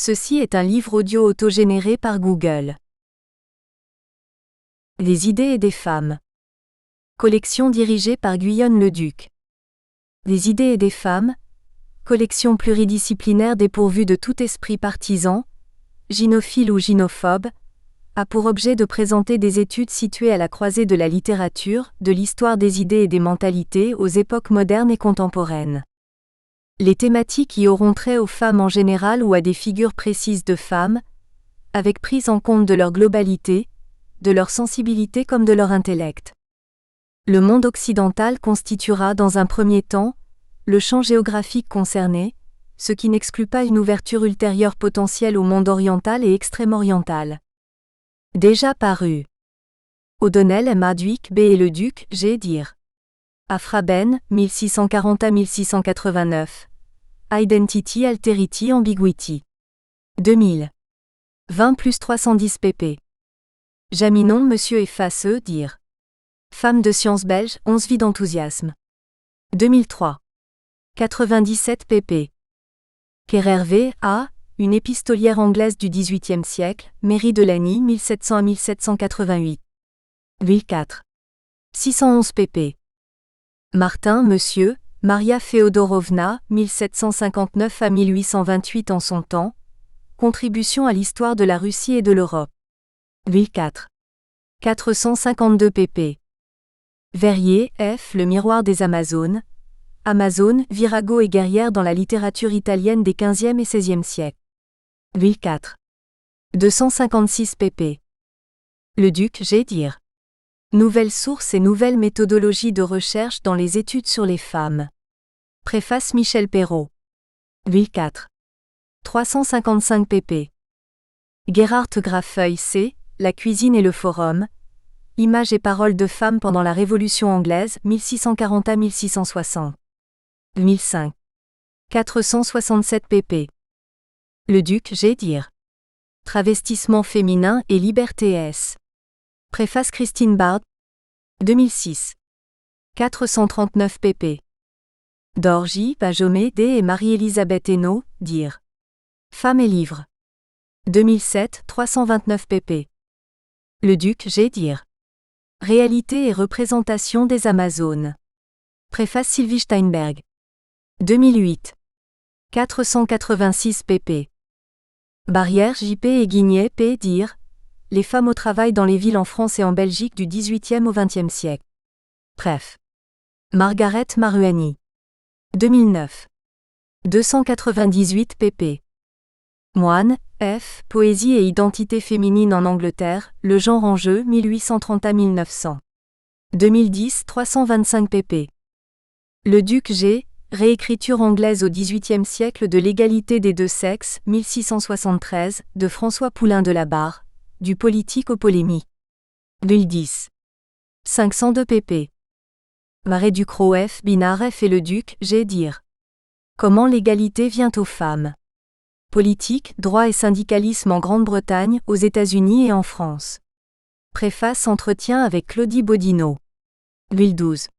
Ceci est un livre audio autogénéré par Google. Les idées et des femmes. Collection dirigée par Guyonne Leduc. Les idées et des femmes, collection pluridisciplinaire dépourvue de tout esprit partisan, gynophile ou gynophobe, a pour objet de présenter des études situées à la croisée de la littérature, de l'histoire des idées et des mentalités aux époques modernes et contemporaines. Les thématiques y auront trait aux femmes en général ou à des figures précises de femmes, avec prise en compte de leur globalité, de leur sensibilité comme de leur intellect. Le monde occidental constituera dans un premier temps le champ géographique concerné, ce qui n'exclut pas une ouverture ultérieure potentielle au monde oriental et extrême-oriental. Déjà paru. O'Donnell, M. Adwick, B. et Leduc, G. dir. Afraben, 1640 à 1689. Identity, Alterity, Ambiguity. 2000. 20 + 310 pp. Jaminon, Monsieur et Fasseux, dir. Femme de sciences belge, 11 vies d'enthousiasme. 2003. 97 pp. Kerr A. Une épistolière anglaise du XVIIIe siècle, Mairie de Lagny, 1700 à 1788. 2004. 611 pp. Martin, Monsieur, Maria Feodorovna, 1759 à 1828 en son temps. Contribution à l'histoire de la Russie et de l'Europe. 2004. 452 pp. Verrier, F. Le miroir des Amazones. Amazone, virago et guerrière dans la littérature italienne des XVe et XVIe siècles. 2004. 256 pp. Leduc, G. dir. Nouvelles sources et nouvelles méthodologies de recherche dans les études sur les femmes. Préface Michel Perrault. 2004. 355 pp. Gerhard Grafeuil C. La cuisine et le forum. Images et paroles de femmes pendant la Révolution anglaise, 1640 à 1660. 2005. 467 pp. Leduc, G. dir. Travestissement féminin et liberté S. Préface Christine Bard. 2006. 439 pp. Dorgy, Pajomé D. et Marie-Élisabeth Hainaut, dir. Femmes et livres. 2007. 329 pp. Leduc, G. dir. Réalité et représentation des Amazones. Préface Sylvie Steinberg. 2008. 486 pp. Barrière, J.P. et Guignet, P. dir. Les femmes au travail dans les villes en France et en Belgique du XVIIIe au XXe siècle. Bref. Margaret Maruani. 2009. 298 pp. Moine, F. Poésie et identité féminine en Angleterre, le genre en jeu, 1830 à 1900. 2010. 325 pp. Leduc, G. Réécriture anglaise au XVIIIe siècle de l'égalité des deux sexes, 1673, de François Poulain de la Barre, du politique aux polémies. 2010. 502 pp. Marais Ducrot, F. Binard, F. et Leduc, G. dir. Comment l'égalité vient aux femmes. Politique, droit et syndicalisme en Grande-Bretagne, aux États-Unis et en France. Préface Entretien avec Claudie Bodino. 2012.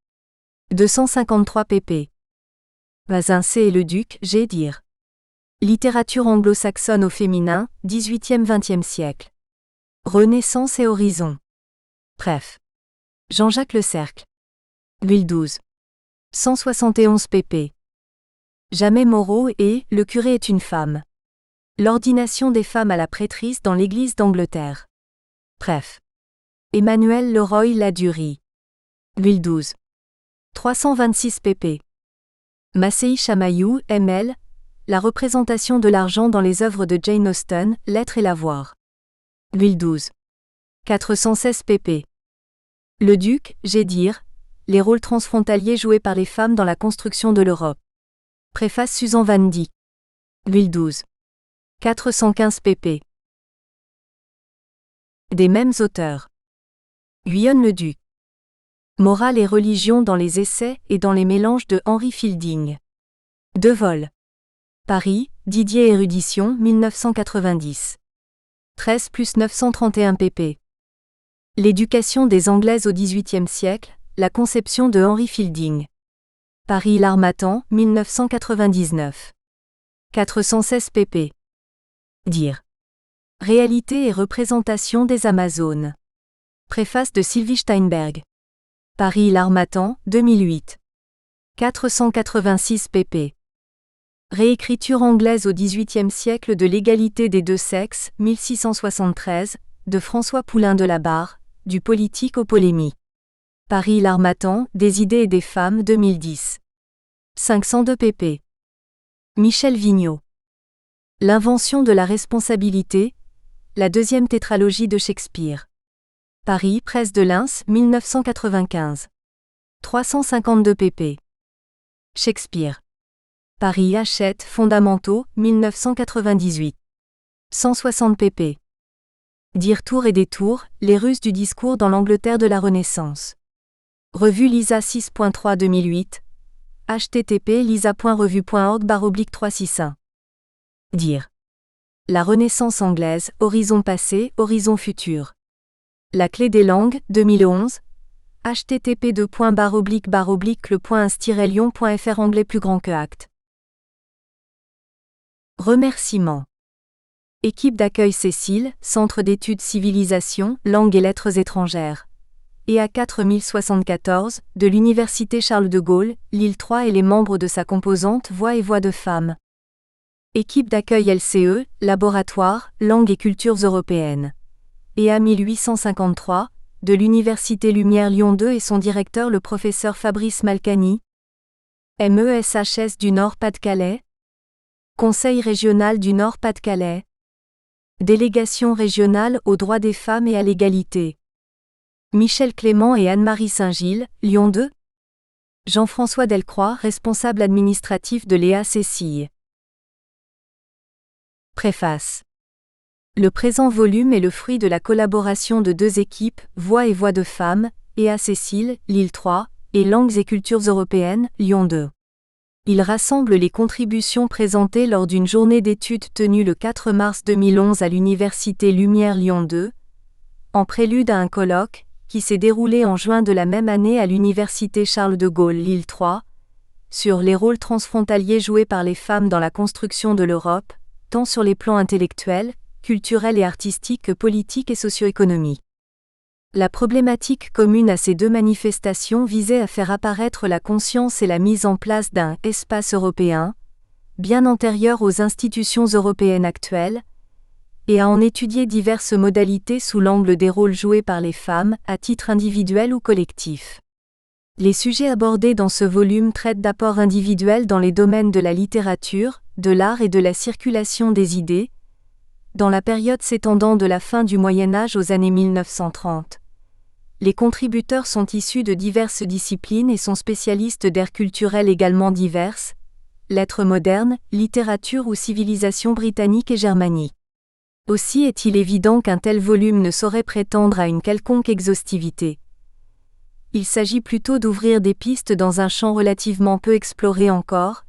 253 pp. Bazin C. et Leduc, G. dir. Littérature anglo-saxonne au féminin, 18e-20e siècle. Renaissance et horizon. Bref. Jean-Jacques Le Cercle. 2012. 171 pp. Jamais Moreau et Le curé est une femme. L'ordination des femmes à la prêtrise dans l'Église d'Angleterre. Bref. Emmanuel Leroy-Ladurie. 2012. 326 pp. Massey Chamaillou, M.L. La représentation de l'argent dans les œuvres de Jane Austen, L'être et l'avoir. 2012. 416 pp. Leduc, G. dir. Les rôles transfrontaliers joués par les femmes dans la construction de l'Europe. Préface Susan Van Dyck. 2012. 415 pp. Des mêmes auteurs. Guyonne Leduc. Morale et religion dans les essais et dans les mélanges de Henry Fielding. De Vol. Paris, Didier Érudition, 1990. 13 + 931 pp. L'éducation des Anglaises au XVIIIe siècle, la conception de Henry Fielding. Paris L'Harmattan, 1999. 416 pp. Dire. Réalité et représentation des Amazones. Préface de Sylvie Steinberg. Paris L'Harmattan, 2008. 486 pp. Réécriture anglaise au XVIIIe siècle de l'égalité des deux sexes, 1673, de François Poulain de la Barre, du politique aux polémies. Paris L'Harmattan, des idées et des femmes, 2010. 502 pp. Michel Vigneault. L'invention de la responsabilité, la deuxième tétralogie de Shakespeare. Paris, Presse de Lens, 1995. 352 pp. Shakespeare. Paris Hachette, Fondamentaux, 1998. 160 pp. Dire tour et détour, les ruses du discours dans l'Angleterre de la Renaissance. Revue Lisa 6.3 2008. http lisa.revue.org/361. Dire. La Renaissance anglaise, horizon passé, horizon futur. La clé des langues, 2011. http://le.instyrelion.fr anglais plus grand que acte. Remerciements. Équipe d'accueil Cécile, Centre d'études civilisation, langues et lettres étrangères. EA 4074, de l'Université Charles de Gaulle, Lille 3 et les membres de sa composante Voix et Voix de femmes. Équipe d'accueil LCE, Laboratoire, langues et cultures européennes. EA 1853, de l'Université Lumière Lyon 2 et son directeur le professeur Fabrice Malcani. MESHS du Nord-Pas-de-Calais. Conseil régional du Nord-Pas-de-Calais. Délégation régionale aux droits des femmes et à l'égalité. Michel Clément et Anne-Marie Saint-Gilles, Lyon 2. Jean-François Delcroix, responsable administratif de l'EA Cécile. Préface. Le présent volume est le fruit de la collaboration de deux équipes, Voix et Voix de femmes, EA Cécile, Lille 3, et Langues et cultures européennes, Lyon 2. Il rassemble les contributions présentées lors d'une journée d'études tenue le 4 mars 2011 à l'Université Lumière Lyon 2, en prélude à un colloque, qui s'est déroulé en juin de la même année à l'Université Charles de Gaulle Lille 3, sur les rôles transfrontaliers joués par les femmes dans la construction de l'Europe, tant sur les plans intellectuels, culturels et artistiques que politiques et socio-économiques. La problématique commune à ces deux manifestations visait à faire apparaître la conscience et la mise en place d'un « espace européen », bien antérieur aux institutions européennes actuelles, et à en étudier diverses modalités sous l'angle des rôles joués par les femmes, à titre individuel ou collectif. Les sujets abordés dans ce volume traitent d'apports individuels dans les domaines de la littérature, de l'art et de la circulation des idées, dans la période s'étendant de la fin du Moyen Âge aux années 1930. Les contributeurs sont issus de diverses disciplines et sont spécialistes d'aires culturelles également diverses, lettres modernes, littérature ou civilisation britannique et germanique. Aussi est-il évident qu'un tel volume ne saurait prétendre à une quelconque exhaustivité. Il s'agit plutôt d'ouvrir des pistes dans un champ relativement peu exploré encore,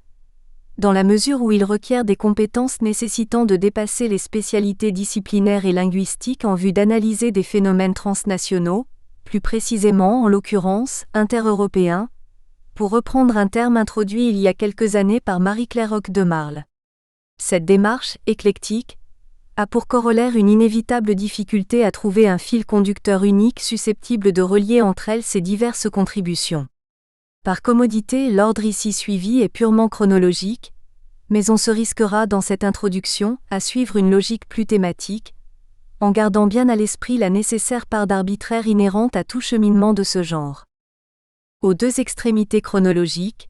dans la mesure où il requiert des compétences nécessitant de dépasser les spécialités disciplinaires et linguistiques en vue d'analyser des phénomènes transnationaux, plus précisément en l'occurrence intereuropéens, pour reprendre un terme introduit il y a quelques années par Marie-Claire Roch de Marle. Cette démarche, éclectique, a pour corollaire une inévitable difficulté à trouver un fil conducteur unique susceptible de relier entre elles ces diverses contributions. Par commodité, l'ordre ici suivi est purement chronologique, mais on se risquera dans cette introduction à suivre une logique plus thématique, en gardant bien à l'esprit la nécessaire part d'arbitraire inhérente à tout cheminement de ce genre. Aux deux extrémités chronologiques,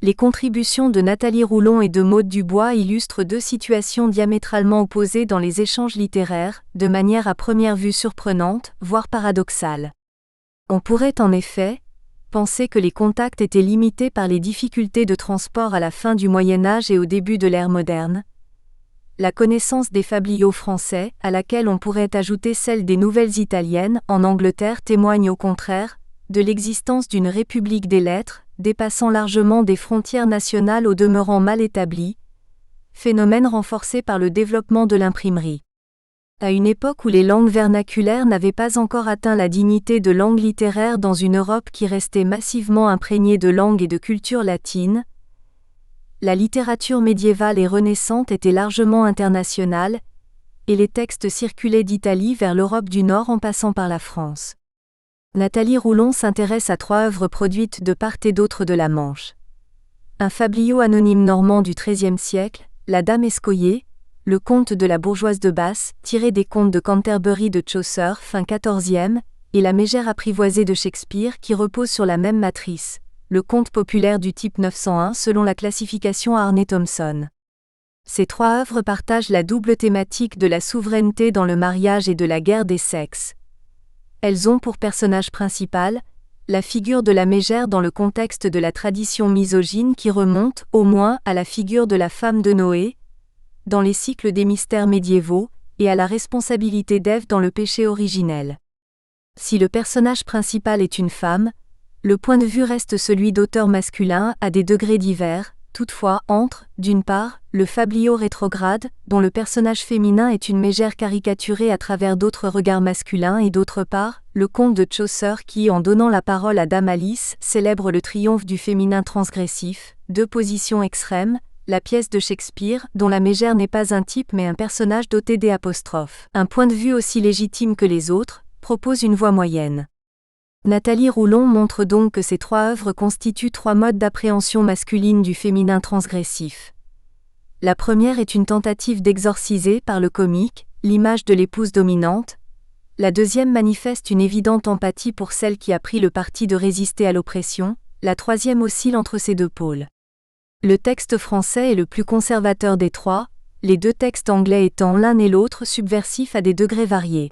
les contributions de Nathalie Roulon et de Maude Dubois illustrent deux situations diamétralement opposées dans les échanges littéraires, de manière à première vue surprenante, voire paradoxale. On pourrait en effet penser que les contacts étaient limités par les difficultés de transport à la fin du Moyen Âge et au début de l'ère moderne. La connaissance des fabliaux français, à laquelle on pourrait ajouter celle des nouvelles italiennes en Angleterre, témoigne au contraire de l'existence d'une république des lettres, dépassant largement des frontières nationales au demeurant mal établies, phénomène renforcé par le développement de l'imprimerie. À une époque où les langues vernaculaires n'avaient pas encore atteint la dignité de langue littéraire dans une Europe qui restait massivement imprégnée de langues et de culture latines, la littérature médiévale et renaissante était largement internationale, et les textes circulaient d'Italie vers l'Europe du Nord en passant par la France. Nathalie Roulon s'intéresse à 3 œuvres produites de part et d'autre de la Manche. Un fabliau anonyme normand du XIIIe siècle, La Dame Escoillée, le conte de la bourgeoise de Basse, tiré des contes de Canterbury de Chaucer fin XIVe, et La Mégère apprivoisée de Shakespeare qui repose sur la même matrice, le conte populaire du type 901 selon la classification Harney-Thompson. Ces 3 œuvres partagent la double thématique de la souveraineté dans le mariage et de la guerre des sexes. Elles ont pour personnage principal la figure de la mégère dans le contexte de la tradition misogyne qui remonte, au moins, à la figure de la femme de Noé, dans les cycles des mystères médiévaux, et à la responsabilité d'Ève dans le péché originel. Si le personnage principal est une femme, le point de vue reste celui d'auteurs masculins à des degrés divers. Toutefois, entre, d'une part, le fabliau rétrograde, dont le personnage féminin est une mégère caricaturée à travers d'autres regards masculins et d'autre part, le conte de Chaucer qui, en donnant la parole à Dame Alice, célèbre le triomphe du féminin transgressif, 2 positions extrêmes, la pièce de Shakespeare, dont la mégère n'est pas un type mais un personnage doté d''. Un point de vue aussi légitime que les autres, propose une voie moyenne. Nathalie Roulon montre donc que ces 3 œuvres constituent 3 modes d'appréhension masculine du féminin transgressif. La première est une tentative d'exorciser par le comique l'image de l'épouse dominante. La deuxième manifeste une évidente empathie pour celle qui a pris le parti de résister à l'oppression. La troisième oscille entre ces 2 pôles. Le texte français est le plus conservateur des 3, les 2 textes anglais étant l'un et l'autre subversifs à des degrés variés.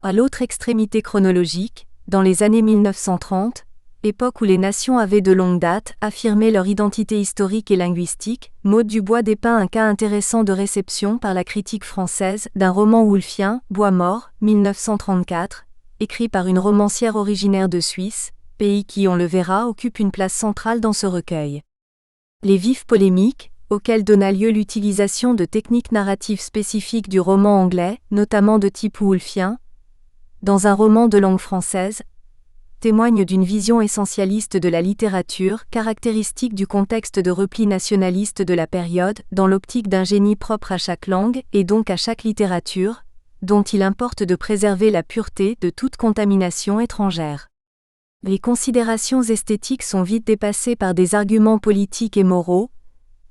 À l'autre extrémité chronologique, dans les années 1930, époque où les nations avaient de longue date affirmé leur identité historique et linguistique, Maud Dubois dépeint un cas intéressant de réception par la critique française d'un roman woolfien, Bois mort, 1934, écrit par une romancière originaire de Suisse, pays qui, on le verra, occupe une place centrale dans ce recueil. Les vives polémiques, auxquelles donna lieu l'utilisation de techniques narratives spécifiques du roman anglais, notamment de type woolfien, dans un roman de langue française, témoignent d'une vision essentialiste de la littérature, caractéristique du contexte de repli nationaliste de la période, dans l'optique d'un génie propre à chaque langue, et donc à chaque littérature, dont il importe de préserver la pureté de toute contamination étrangère. Les considérations esthétiques sont vite dépassées par des arguments politiques et moraux,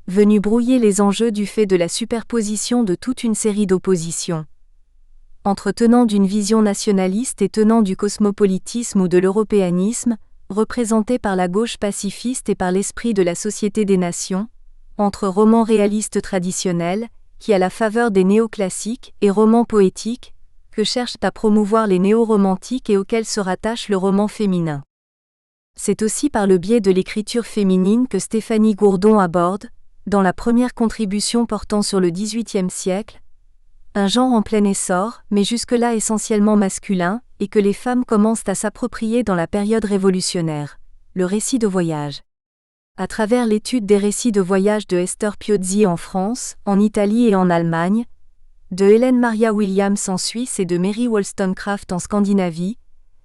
venus brouiller les enjeux du fait de la superposition de toute une série d'oppositions. Entre tenants d'une vision nationaliste et tenants du cosmopolitisme ou de l'européanisme, représentés par la gauche pacifiste et par l'esprit de la Société des Nations, entre romans réalistes traditionnels, qui à la faveur des néoclassiques, et romans poétiques, que cherchent à promouvoir les néo-romantiques et auxquels se rattache le roman féminin. C'est aussi par le biais de l'écriture féminine que Stéphanie Gourdon aborde, dans la première contribution portant sur le XVIIIe siècle, un genre en plein essor, mais jusque-là essentiellement masculin, et que les femmes commencent à s'approprier dans la période révolutionnaire, le récit de voyage. À travers l'étude des récits de voyage de Esther Piozzi en France, en Italie et en Allemagne, de Hélène Maria Williams en Suisse et de Mary Wollstonecraft en Scandinavie,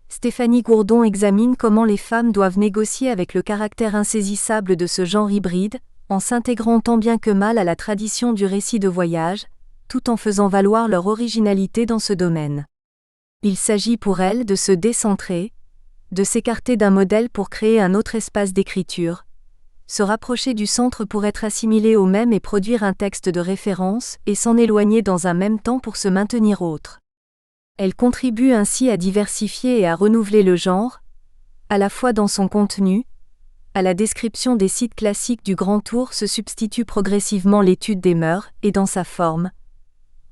Stéphanie Gourdon examine comment les femmes doivent négocier avec le caractère insaisissable de ce genre hybride, en s'intégrant tant bien que mal à la tradition du récit de voyage, tout en faisant valoir leur originalité dans ce domaine. Il s'agit pour elles de se décentrer, de s'écarter d'un modèle pour créer un autre espace d'écriture, se rapprocher du centre pour être assimilé au même et produire un texte de référence, et s'en éloigner dans un même temps pour se maintenir autre. Elle contribue ainsi à diversifier et à renouveler le genre, à la fois dans son contenu. À la description des sites classiques du Grand Tour se substitue progressivement l'étude des mœurs, et dans sa forme.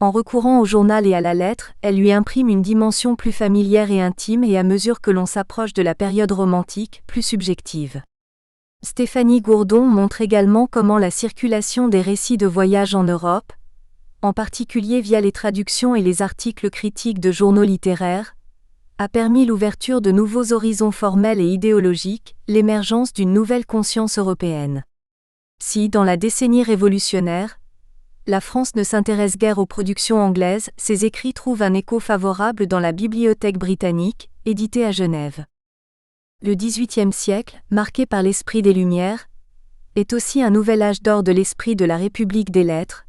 En recourant au journal et à la lettre, elle lui imprime une dimension plus familière et intime et à mesure que l'on s'approche de la période romantique, plus subjective. Stéphanie Gourdon montre également comment la circulation des récits de voyage en Europe, en particulier via les traductions et les articles critiques de journaux littéraires, a permis l'ouverture de nouveaux horizons formels et idéologiques, l'émergence d'une nouvelle conscience européenne. Si, dans la décennie révolutionnaire, la France ne s'intéresse guère aux productions anglaises, ses écrits trouvent un écho favorable dans la Bibliothèque britannique, éditée à Genève. Le XVIIIe siècle, marqué par l'esprit des Lumières, est aussi un nouvel âge d'or de l'esprit de la République des lettres,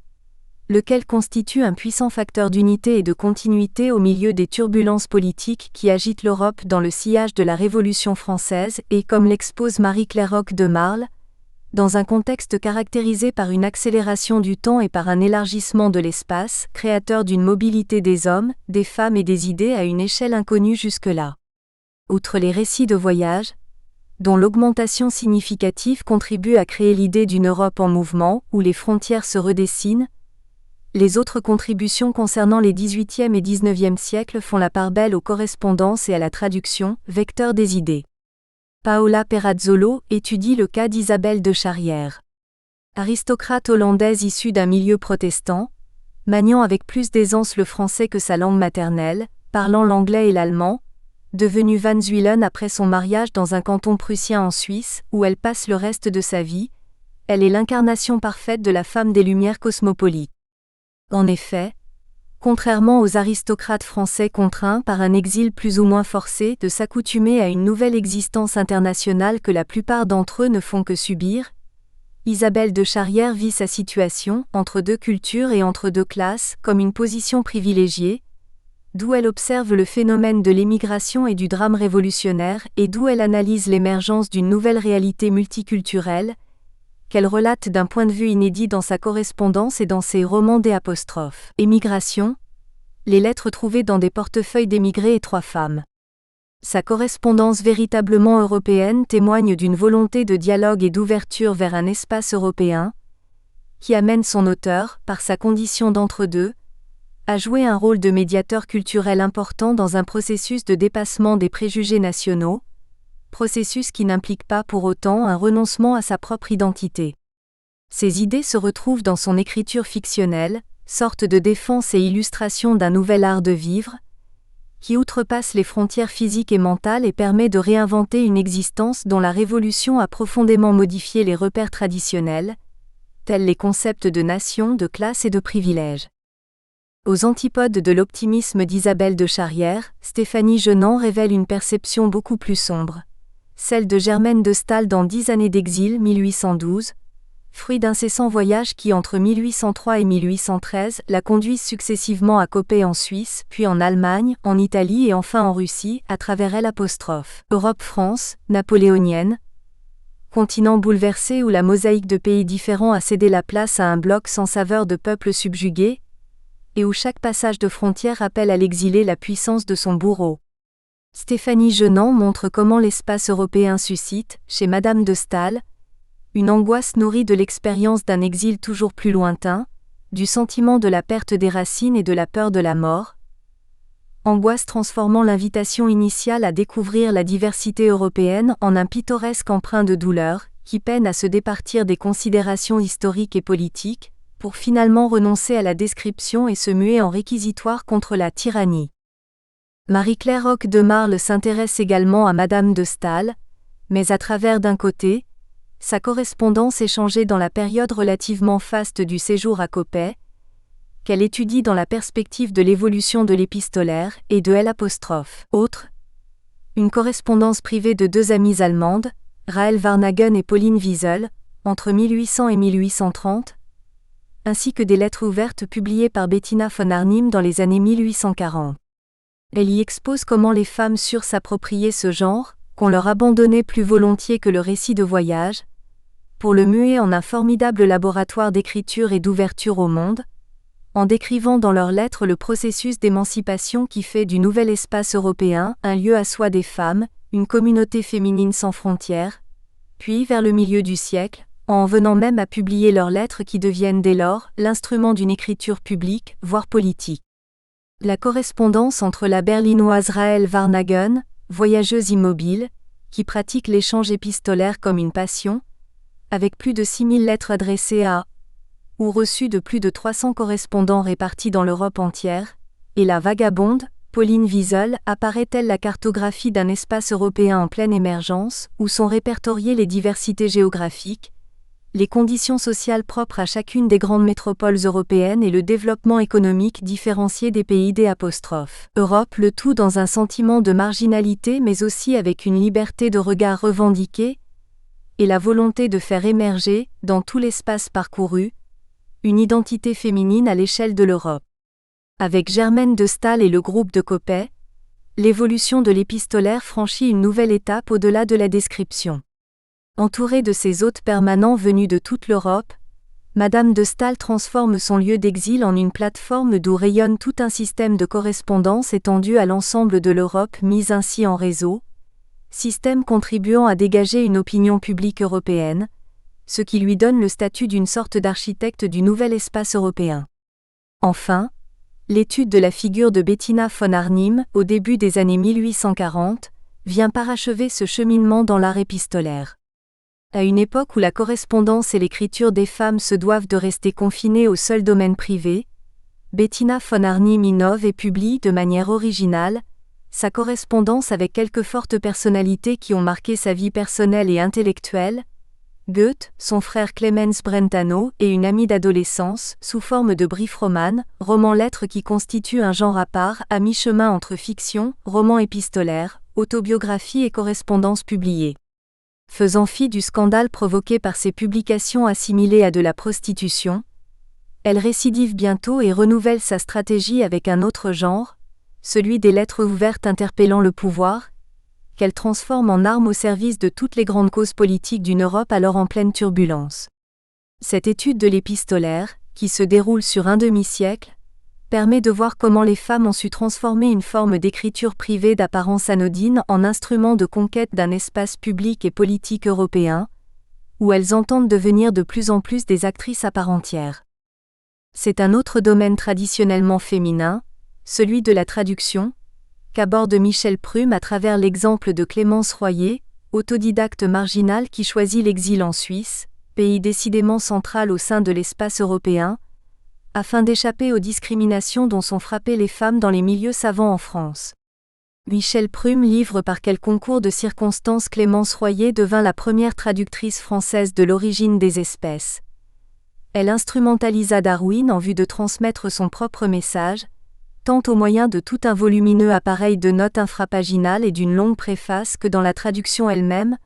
lequel constitue un puissant facteur d'unité et de continuité au milieu des turbulences politiques qui agitent l'Europe dans le sillage de la Révolution française et, comme l'expose Marie-Claire Roch de Marle, dans un contexte caractérisé par une accélération du temps et par un élargissement de l'espace, créateur d'une mobilité des hommes, des femmes et des idées à une échelle inconnue jusque-là. Outre les récits de voyage, dont l'augmentation significative contribue à créer l'idée d'une Europe en mouvement, où les frontières se redessinent, les autres contributions concernant les XVIIIe et XIXe siècles font la part belle aux correspondances et à la traduction, vecteur des idées. Paola Perazzolo étudie le cas d'Isabelle de Charrière. Aristocrate hollandaise issue d'un milieu protestant, maniant avec plus d'aisance le français que sa langue maternelle, parlant l'anglais et l'allemand, devenue Van Zuylen après son mariage dans un canton prussien en Suisse, où elle passe le reste de sa vie, elle est l'incarnation parfaite de la femme des Lumières cosmopolites. En effet, contrairement aux aristocrates français contraints par un exil plus ou moins forcé de s'accoutumer à une nouvelle existence internationale que la plupart d'entre eux ne font que subir, Isabelle de Charrière vit sa situation, entre deux cultures et entre deux classes, comme une position privilégiée, d'où elle observe le phénomène de l'émigration et du drame révolutionnaire et d'où elle analyse l'émergence d'une nouvelle réalité multiculturelle, qu'elle relate d'un point de vue inédit dans sa correspondance et dans ses romans d'. Émigration, les lettres trouvées dans des portefeuilles d'émigrés et 3 femmes. Sa correspondance véritablement européenne témoigne d'une volonté de dialogue et d'ouverture vers un espace européen, qui amène son auteur, par sa condition d'entre-deux, à jouer un rôle de médiateur culturel important dans un processus de dépassement des préjugés nationaux, processus qui n'implique pas pour autant un renoncement à sa propre identité. Ses idées se retrouvent dans son écriture fictionnelle, sorte de défense et illustration d'un nouvel art de vivre, qui outrepasse les frontières physiques et mentales et permet de réinventer une existence dont la Révolution a profondément modifié les repères traditionnels, tels les concepts de nation, de classe et de privilège. Aux antipodes de l'optimisme d'Isabelle de Charrière, Stéphanie Genand révèle une perception beaucoup plus sombre, celle de Germaine de Staël dans 10 années d'exil 1812, fruit d'incessants voyages qui entre 1803 et 1813 la conduisent successivement à Coppet en Suisse, puis en Allemagne, en Italie et enfin en Russie, à travers L'. Europe-France, napoléonienne, continent bouleversé où la mosaïque de pays différents a cédé la place à un bloc sans saveur de peuples subjugués, et où chaque passage de frontière appelle à l'exilé la puissance de son bourreau. Stéphanie Genand montre comment l'espace européen suscite, chez Madame de Staël, une angoisse nourrie de l'expérience d'un exil toujours plus lointain, du sentiment de la perte des racines et de la peur de la mort, angoisse transformant l'invitation initiale à découvrir la diversité européenne en un pittoresque emprunt de douleur, qui peine à se départir des considérations historiques et politiques, pour finalement renoncer à la description et se muer en réquisitoire contre la tyrannie. Marie-Claire Roch de Marle s'intéresse également à Madame de Staël, mais à travers d'un côté, sa correspondance échangée dans la période relativement faste du séjour à Coppet, qu'elle étudie dans la perspective de l'évolution de l'épistolaire et de L'. Autre, une correspondance privée de 2 amies allemandes, Rahel Varnhagen et Pauline Wiesel, entre 1800 et 1830, ainsi que des lettres ouvertes publiées par Bettina von Arnim dans les années 1840. Elle y expose comment les femmes surent s'approprier ce genre, qu'on leur abandonnait plus volontiers que le récit de voyage, pour le muer en un formidable laboratoire d'écriture et d'ouverture au monde, en décrivant dans leurs lettres le processus d'émancipation qui fait du nouvel espace européen un lieu à soi des femmes, une communauté féminine sans frontières, puis vers le milieu du siècle, en venant même à publier leurs lettres qui deviennent dès lors l'instrument d'une écriture publique, voire politique. La correspondance entre la berlinoise Rahel Varnhagen, voyageuse immobile, qui pratique l'échange épistolaire comme une passion, avec plus de 6000 lettres adressées à ou reçues de plus de 300 correspondants répartis dans l'Europe entière, et la vagabonde, Pauline Wiesel, apparaît-elle la cartographie d'un espace européen en pleine émergence, où sont répertoriées les diversités géographiques, les conditions sociales propres à chacune des grandes métropoles européennes et le développement économique différencié des pays d'. Europe, le tout dans un sentiment de marginalité mais aussi avec une liberté de regard revendiquée, et la volonté de faire émerger, dans tout l'espace parcouru, une identité féminine à l'échelle de l'Europe. Avec Germaine de Staël et le groupe de Coppet, l'évolution de l'épistolaire franchit une nouvelle étape au-delà de la description. Entourée de ses hôtes permanents venus de toute l'Europe, Madame de Staël transforme son lieu d'exil en une plateforme d'où rayonne tout un système de correspondance étendu à l'ensemble de l'Europe mise ainsi en réseau, système contribuant à dégager une opinion publique européenne, ce qui lui donne le statut d'une sorte d'architecte du nouvel espace européen. Enfin, l'étude de la figure de Bettina von Arnim, au début des années 1840, vient parachever ce cheminement dans l'art épistolaire. À une époque où la correspondance et l'écriture des femmes se doivent de rester confinées au seul domaine privé, Bettina von Arnim innove et publie de manière originale sa correspondance avec quelques fortes personnalités qui ont marqué sa vie personnelle et intellectuelle, Goethe, son frère Clemens Brentano et une amie d'adolescence, sous forme de brief-roman, roman-lettre qui constitue un genre à part à mi-chemin entre fiction, roman épistolaire, autobiographie et correspondance publiée. Faisant fi du scandale provoqué par ces publications assimilées à de la prostitution, elle récidive bientôt et renouvelle sa stratégie avec un autre genre, celui des lettres ouvertes interpellant le pouvoir, qu'elle transforme en arme au service de toutes les grandes causes politiques d'une Europe alors en pleine turbulence. Cette étude de l'épistolaire, qui se déroule sur un demi-siècle, permet de voir comment les femmes ont su transformer une forme d'écriture privée d'apparence anodine en instrument de conquête d'un espace public et politique européen, où elles entendent devenir de plus en plus des actrices à part entière. C'est un autre domaine traditionnellement féminin, celui de la traduction, qu'aborde Michel Prüm à travers l'exemple de Clémence Royer, autodidacte marginale qui choisit l'exil en Suisse, pays décidément central au sein de l'espace européen, afin d'échapper aux discriminations dont sont frappées les femmes dans les milieux savants en France. Michel Prüm livre par quel concours de circonstances Clémence Royer devint la première traductrice française de l'origine des espèces. Elle instrumentalisa Darwin en vue de transmettre son propre message, tant au moyen de tout un volumineux appareil de notes infrapaginales et d'une longue préface que dans la traduction elle-même,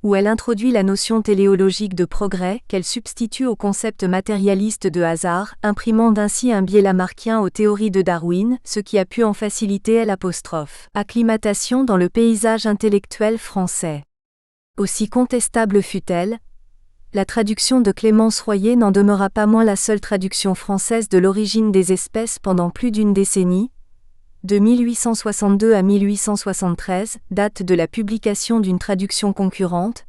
où elle introduit la notion téléologique de progrès qu'elle substitue au concept matérialiste de hasard, imprimant ainsi un biais lamarckien aux théories de Darwin, ce qui a pu en faciliter l'acclimatation dans le paysage intellectuel français. Aussi contestable fut-elle, la traduction de Clémence Royer n'en demeura pas moins la seule traduction française de l'origine des espèces pendant plus d'une décennie, de 1862 à 1873, date de la publication d'une traduction concurrente,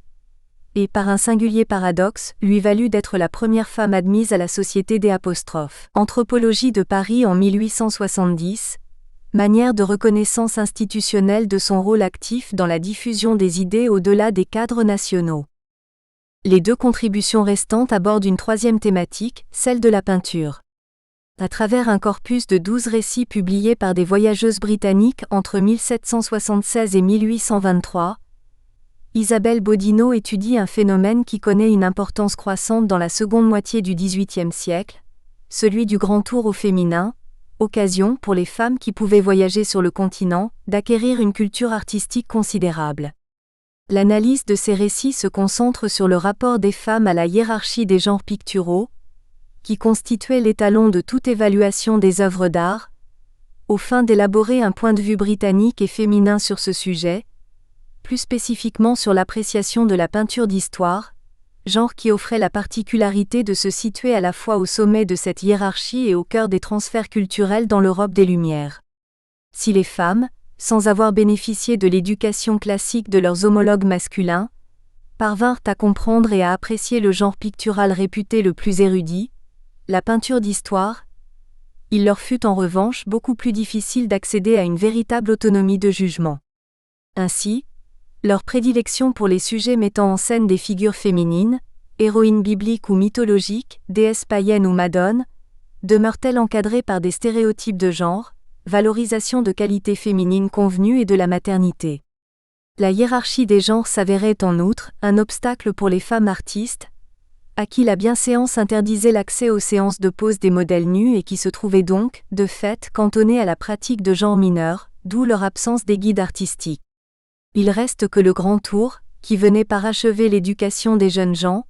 et par un singulier paradoxe, lui valut d'être la première femme admise à la Société des apostrophes. Anthropologie de Paris en 1870, manière de reconnaissance institutionnelle de son rôle actif dans la diffusion des idées au-delà des cadres nationaux. Les deux contributions restantes abordent une troisième thématique, celle de la peinture. À travers un corpus de 12 récits publiés par des voyageuses britanniques entre 1776 et 1823, Isabelle Bodino étudie un phénomène qui connaît une importance croissante dans la seconde moitié du XVIIIe siècle, celui du grand tour au féminin, occasion pour les femmes qui pouvaient voyager sur le continent, d'acquérir une culture artistique considérable. L'analyse de ces récits se concentre sur le rapport des femmes à la hiérarchie des genres picturaux, qui constituait l'étalon de toute évaluation des œuvres d'art, aux fins d'élaborer un point de vue britannique et féminin sur ce sujet, plus spécifiquement sur l'appréciation de la peinture d'histoire, genre qui offrait la particularité de se situer à la fois au sommet de cette hiérarchie et au cœur des transferts culturels dans l'Europe des Lumières. Si les femmes, sans avoir bénéficié de l'éducation classique de leurs homologues masculins, parvinrent à comprendre et à apprécier le genre pictural réputé le plus érudit, la peinture d'histoire, il leur fut en revanche beaucoup plus difficile d'accéder à une véritable autonomie de jugement. Ainsi, leur prédilection pour les sujets mettant en scène des figures féminines, héroïnes bibliques ou mythologiques, déesses païennes ou madones, demeure-t-elle encadrée par des stéréotypes de genre, valorisation de qualités féminines convenues et de la maternité. La hiérarchie des genres s'avérait en outre un obstacle pour les femmes artistes, à qui la bienséance interdisait l'accès aux séances de pose des modèles nus et qui se trouvaient donc, de fait, cantonnées à la pratique de genres mineurs, d'où leur absence des guides artistiques. Il reste que le grand tour, qui venait parachever l'éducation des jeunes gens,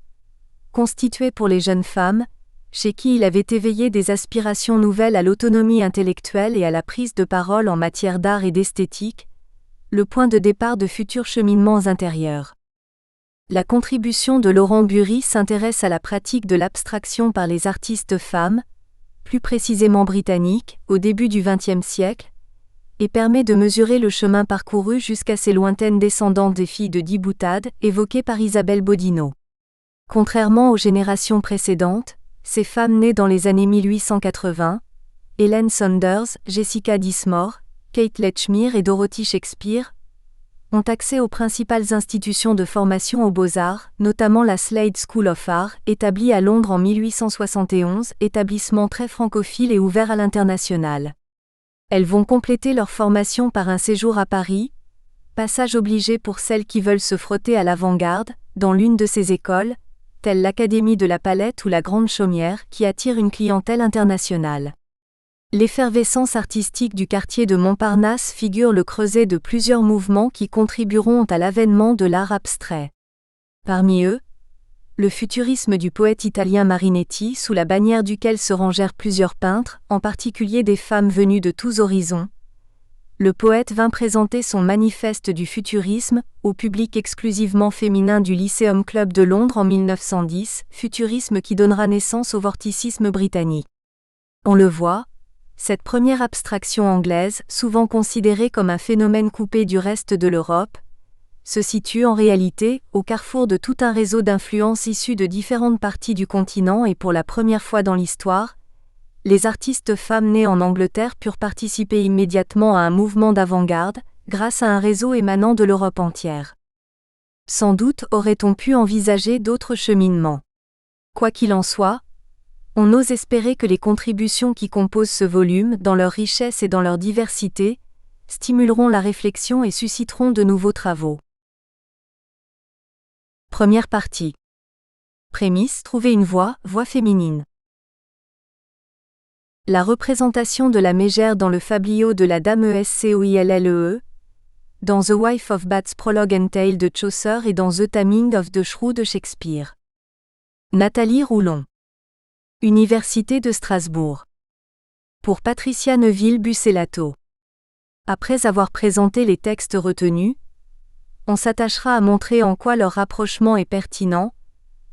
constitué pour les jeunes femmes, chez qui il avait éveillé des aspirations nouvelles à l'autonomie intellectuelle et à la prise de parole en matière d'art et d'esthétique, le point de départ de futurs cheminements intérieurs. La contribution de Laurent Bury s'intéresse à la pratique de l'abstraction par les artistes femmes, plus précisément britanniques, au début du XXe siècle, et permet de mesurer le chemin parcouru jusqu'à ces lointaines descendantes des filles de Die Boutade évoquées par Isabelle Bodino. Contrairement aux générations précédentes, ces femmes nées dans les années 1880, Helen Saunders, Jessica Dismore, Kate Letchmere et Dorothy Shakespeare, ont accès aux principales institutions de formation aux beaux-arts, notamment la Slade School of Art, établie à Londres en 1871, établissement très francophile et ouvert à l'international. Elles vont compléter leur formation par un séjour à Paris, passage obligé pour celles qui veulent se frotter à l'avant-garde, dans l'une de ces écoles, telle l'Académie de la Palette ou la Grande Chaumière, qui attire une clientèle internationale. L'effervescence artistique du quartier de Montparnasse figure le creuset de plusieurs mouvements qui contribueront à l'avènement de l'art abstrait. Parmi eux, le futurisme du poète italien Marinetti, sous la bannière duquel se rangèrent plusieurs peintres, en particulier des femmes venues de tous horizons. Le poète vint présenter son manifeste du futurisme au public exclusivement féminin du Lyceum Club de Londres en 1910, futurisme qui donnera naissance au vorticisme britannique. On le voit, cette première abstraction anglaise, souvent considérée comme un phénomène coupé du reste de l'Europe, se situe en réalité au carrefour de tout un réseau d'influences issues de différentes parties du continent et pour la première fois dans l'histoire, les artistes femmes nées en Angleterre purent participer immédiatement à un mouvement d'avant-garde, grâce à un réseau émanant de l'Europe entière. Sans doute aurait-on pu envisager d'autres cheminements. Quoi qu'il en soit, on ose espérer que les contributions qui composent ce volume, dans leur richesse et dans leur diversité, stimuleront la réflexion et susciteront de nouveaux travaux. Première partie. Prémisse: trouver une voix féminine. La représentation de la mégère dans le fabliau de la dame Escoillee, dans The Wife of Bath's Prologue and Tale de Chaucer et dans The Taming of the Shrew de Shakespeare. Nathalie Roulon. Université de Strasbourg. Pour Patricia Neuville-Buccellato. Après avoir présenté les textes retenus, on s'attachera à montrer en quoi leur rapprochement est pertinent,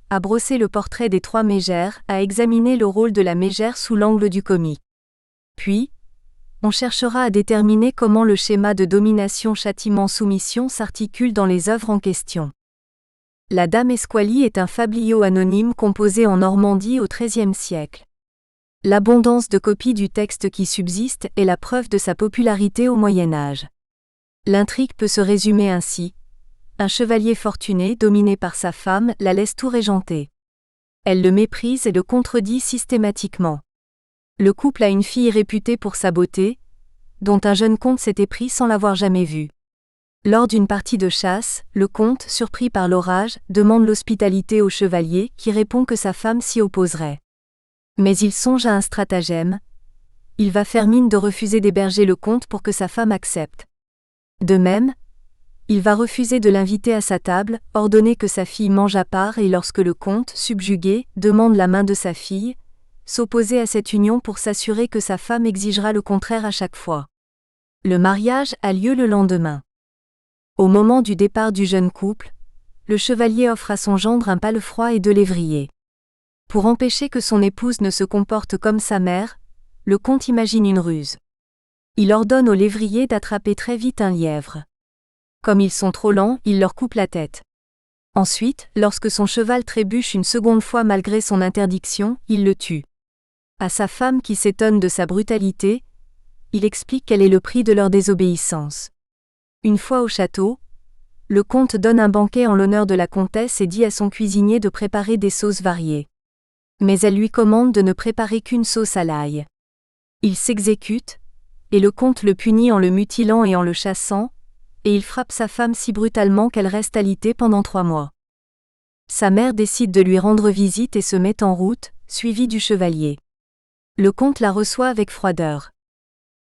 à brosser le portrait des trois mégères, à examiner le rôle de la mégère sous l'angle du comique. Puis, on cherchera à déterminer comment le schéma de domination-châtiment-soumission s'articule dans les œuvres en question. La Dame Escoillie est un fabliau anonyme composé en Normandie au XIIIe siècle. L'abondance de copies du texte qui subsiste est la preuve de sa popularité au Moyen Âge. L'intrigue peut se résumer ainsi. Un chevalier fortuné, dominé par sa femme, la laisse tout régenter. Elle le méprise et le contredit systématiquement. Le couple a une fille réputée pour sa beauté, dont un jeune comte s'est épris sans l'avoir jamais vue. Lors d'une partie de chasse, le comte, surpris par l'orage, demande l'hospitalité au chevalier, qui répond que sa femme s'y opposerait. Mais il songe à un stratagème. Il va faire mine de refuser d'héberger le comte pour que sa femme accepte. De même, il va refuser de l'inviter à sa table, ordonner que sa fille mange à part et lorsque le comte, subjugué, demande la main de sa fille, s'opposer à cette union pour s'assurer que sa femme exigera le contraire à chaque fois. Le mariage a lieu le lendemain. Au moment du départ du jeune couple, le chevalier offre à son gendre un palefroid et de lévrier. Pour empêcher que son épouse ne se comporte comme sa mère, le comte imagine une ruse. Il ordonne au lévrier d'attraper très vite un lièvre. Comme ils sont trop lents, il leur coupe la tête. Ensuite, lorsque son cheval trébuche une seconde fois malgré son interdiction, il le tue. À sa femme qui s'étonne de sa brutalité, il explique quel est le prix de leur désobéissance. Une fois au château, le comte donne un banquet en l'honneur de la comtesse et dit à son cuisinier de préparer des sauces variées. Mais elle lui commande de ne préparer qu'une sauce à l'ail. Il s'exécute, et le comte le punit en le mutilant et en le chassant, et il frappe sa femme si brutalement qu'elle reste alitée pendant 3 mois. Sa mère décide de lui rendre visite et se met en route, suivie du chevalier. Le comte la reçoit avec froideur.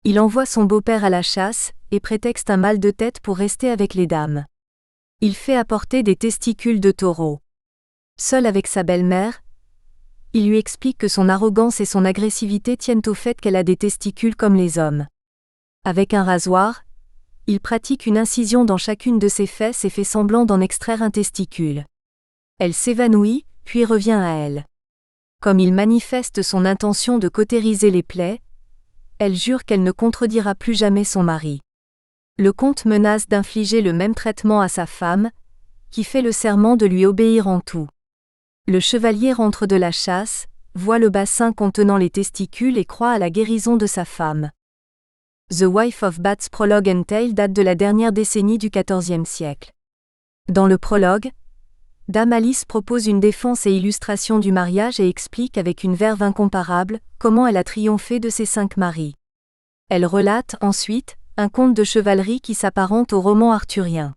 Il envoie son beau-père à la chasse, et prétexte un mal de tête pour rester avec les dames. Il fait apporter des testicules de taureau. Seul avec sa belle-mère, il lui explique que son arrogance et son agressivité tiennent au fait qu'elle a des testicules comme les hommes. Avec un rasoir, il pratique une incision dans chacune de ses fesses et fait semblant d'en extraire un testicule. Elle s'évanouit, puis revient à elle. Comme il manifeste son intention de cautériser les plaies, elle jure qu'elle ne contredira plus jamais son mari. Le comte menace d'infliger le même traitement à sa femme, qui fait le serment de lui obéir en tout. Le chevalier rentre de la chasse, voit le bassin contenant les testicules et croit à la guérison de sa femme. The Wife of Bath's Prologue and Tale date de la dernière décennie du XIVe siècle. Dans le prologue, Dame Alice propose une défense et illustration du mariage et explique avec une verve incomparable comment elle a triomphé de ses 5 maris. Elle relate, ensuite, un conte de chevalerie qui s'apparente au roman arthurien.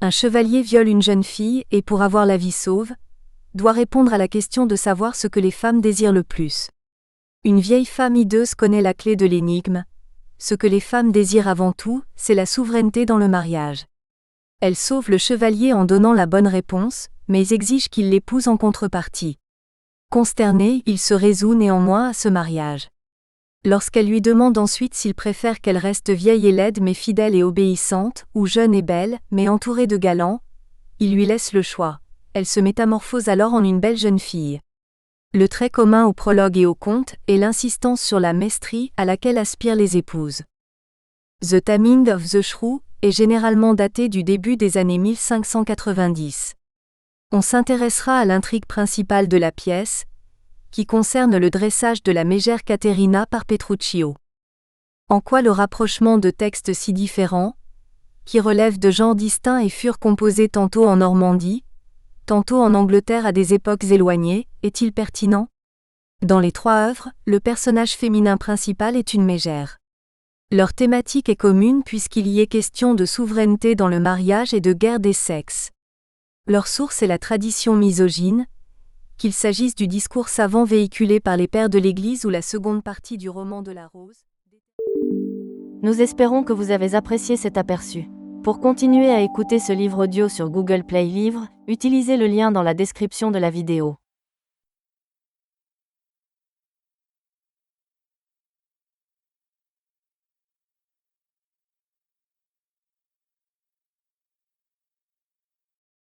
Un chevalier viole une jeune fille et, pour avoir la vie sauve, doit répondre à la question de savoir ce que les femmes désirent le plus. Une vieille femme hideuse connaît la clé de l'énigme. Ce que les femmes désirent avant tout, c'est la souveraineté dans le mariage. Elle sauve le chevalier en donnant la bonne réponse, mais exige qu'il l'épouse en contrepartie. Consterné, il se résout néanmoins à ce mariage. Lorsqu'elle lui demande ensuite s'il préfère qu'elle reste vieille et laide mais fidèle et obéissante, ou jeune et belle, mais entourée de galants, il lui laisse le choix. Elle se métamorphose alors en une belle jeune fille. Le trait commun au prologue et au conte est l'insistance sur la maestrie à laquelle aspirent les épouses. The Taming of the Shrew est généralement daté du début des années 1590. On s'intéressera à l'intrigue principale de la pièce, qui concerne le dressage de la mégère Caterina par Petruchio. En quoi le rapprochement de textes si différents, qui relèvent de genres distincts et furent composés tantôt en Normandie, tantôt en Angleterre à des époques éloignées, est-il pertinent ? Dans les 3 œuvres, le personnage féminin principal est une mégère. Leur thématique est commune puisqu'il y est question de souveraineté dans le mariage et de guerre des sexes. Leur source est la tradition misogyne, qu'il s'agisse du discours savant véhiculé par les pères de l'Église ou la seconde partie du roman de la Rose. Nous espérons que vous avez apprécié cet aperçu. Pour continuer à écouter ce livre audio sur Google Play Livres, utilisez le lien dans la description de la vidéo.